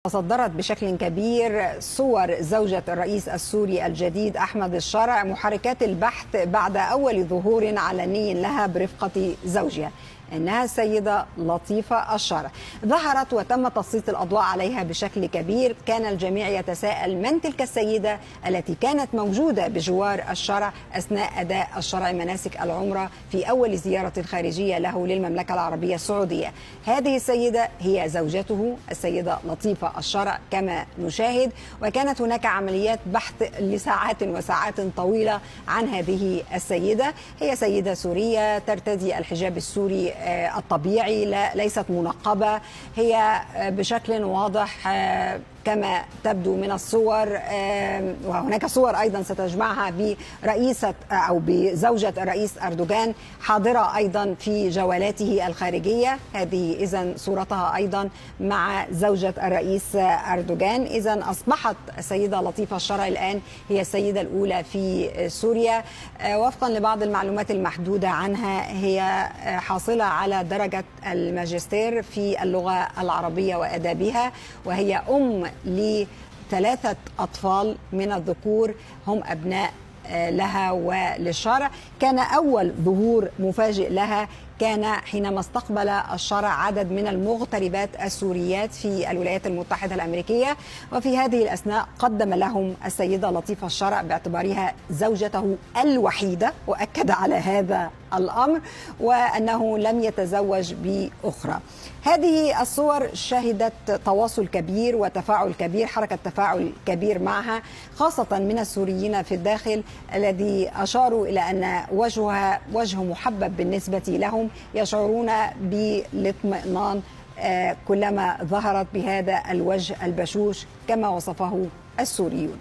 تصدرت بشكل كبير صور زوجة الرئيس السوري الجديد أحمد الشرع محركات البحث بعد أول ظهور علني لها برفقة زوجها. إنها السيدة لطيفة الشرع. ظهرت وتم تسليط الأضواء عليها بشكل كبير. كان الجميع يتساءل من تلك السيدة التي كانت موجودة بجوار الشرع أثناء أداء الشرع مناسك العمرة في أول زيارة خارجية له للمملكة العربية السعودية. هذه السيدة هي زوجته السيدة لطيفة الشرع كما نشاهد، وكانت هناك عمليات بحث لساعات وساعات طويلة عن هذه السيدة. هي سيدة سورية ترتدي الحجاب السوري الطبيعي، ليست منقبة. هي بشكل واضح كما تبدو من الصور، وهناك صور أيضا ستجمعها برئيسة أو بزوجة الرئيس أردوغان حاضرة أيضا في جولاته الخارجية. هذه إذن صورتها أيضا مع زوجة الرئيس أردوغان. إذن أصبحت السيدة لطيفة الشرع الآن هي السيدة الأولى في سوريا. وفقا لبعض المعلومات المحدودة عنها، هي حاصلة على درجة الماجستير في اللغة العربية وآدابها، وهي لثلاثة أطفال من الذكور هم أبناء لها وللشرع. كان أول ظهور مفاجئ لها كان حينما استقبل الشرع عدد من المغتربات السوريات في الولايات المتحدة الأمريكية، وفي هذه الأثناء قدم لهم السيدة لطيفة الشرع باعتبارها زوجته الوحيدة، وأكد على هذا الأمر وأنه لم يتزوج بأخرى. هذه الصور شهدت تواصل كبير وتفاعل كبير، حركة تفاعل كبير معها، خاصة من السوريين في الداخل الذي أشاروا إلى أن وجهها وجه محبب بالنسبة لهم، يشعرون بالاطمئنان كلما ظهرت بهذا الوجه البشوش كما وصفه السوريون.